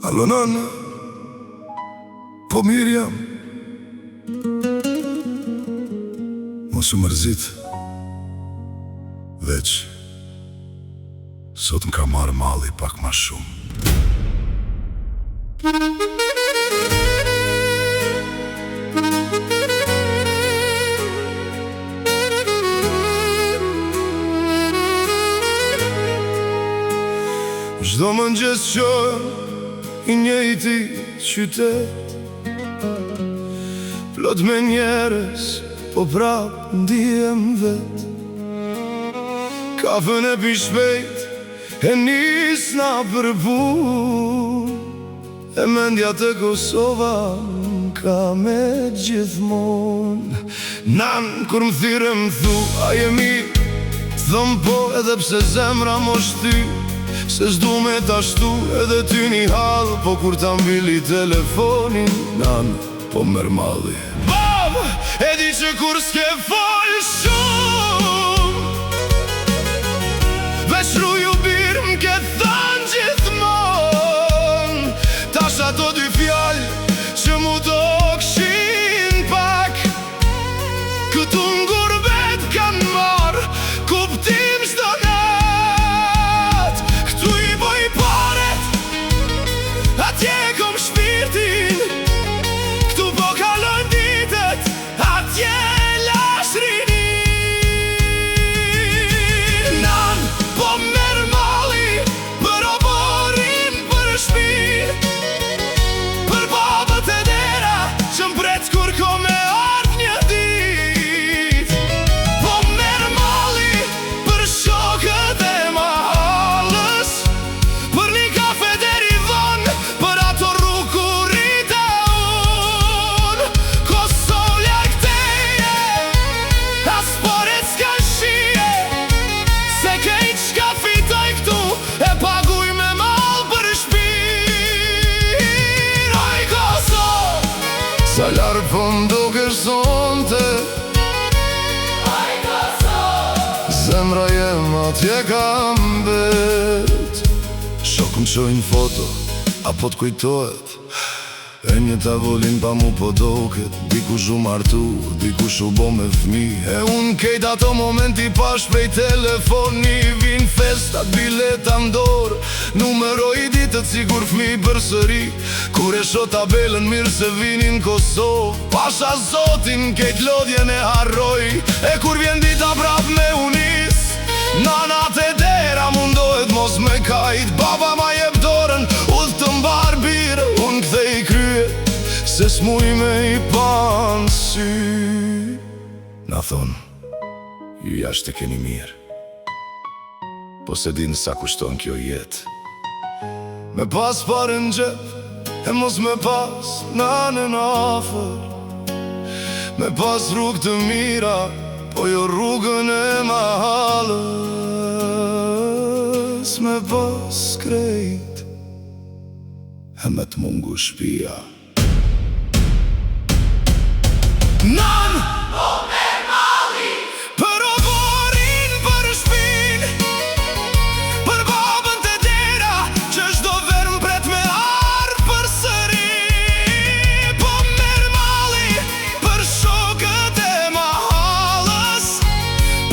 Alo nana, po mirë jam. Mos u mërzit, veç sot m'ka marrë malli pak ma shumë. Çdo mëngjes qojnë i njëjti qytet, plot me njerës, po prap ndihem vet. Kafën e pi shpejt, e nisna për punë, e mendja të Kosova ka me gjithmonë. Nan, kur m'thire m'thu, a je mirë, thëm po edhe pse zemra mo shty, se s'du me t'ashtu edhe ty një halë, po kur ta mbili telefonin, nan, po mërë malli. Bab, e di që kur s'ke fol shumë, veç ruju birë m'ke thënë gjithmon. Tash ato dy fjallë që mu do këshin pak, këtu n'gurbet kanë marë kuptim s'do nat. Këtu i boj paret, atje kom shpirtin, këtu po kalojnë ditet, atje lash rinin. Nan, po merë malli, për oborin, për shpin, për babët e dera, që m'pret kur ko me ardh një dit. Po merë malli, për shokët e mahalës, për një kafe deri vonë, për ato rrukurita unë. Kosovlja këteje, as poret s'ka shije, se kejt shka fitoj këtu, e paguj me mal për shpir. Oj Kosov, sa larë po m'dukesh sonte, oj Kosov, zemra jem atje kam bet. Shokun qojnë foto, apo t'kujtohet, e një tavolin pa mu po doket, dikush u martu, dikush u bo me fmi, e unë kejt ato momenti pa shprej telefoni. Vin festat, bileta m'dor, numero i ditët sigur fmi për sëri, kur e sho tabelën mirë se vinin Kosovë, pasha zotin kejt lodjen e harroj. E kur vjen dita prap me unis, nanat e dera mundohet mos me kajt. Baba ma jep dorën, udhë të mbar birë, unë kthej krye, se s'muj me i pan sy. Na thonë, ju jashtë e keni mirë, po se din sa kushton kjo jetë. Me pas parën gjep, e mos me pas nanën afer, me pas rrugë të mira, po jo rrugën e mahalës. Me pas krejt, e me t'mungu shpia. Nan, po merë malli, për oborin, për shpin, për babën të dera, që çdo verë m'pret me ardh për sëri. Po merë malli, për shokët e mahalës,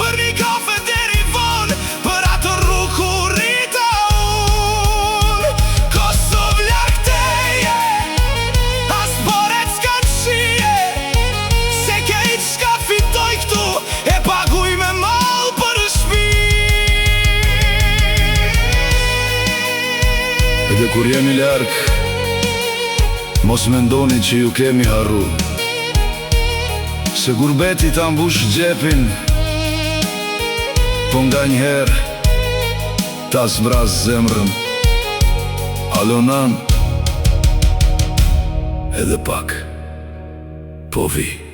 për një kafe deri vonë, për ato rrukurita unë. Kosovlja këteje, as poret s'kan shije, se kejt shka fitoj këtu, e paguj me mal për shpin. Edhe kur jemi larg, mos mendoni që ju kemi harru, se gurbeti ta mbush gjepin, po nga njëherë ta zbraz zemrën. Alo nan, edhe pak po vi.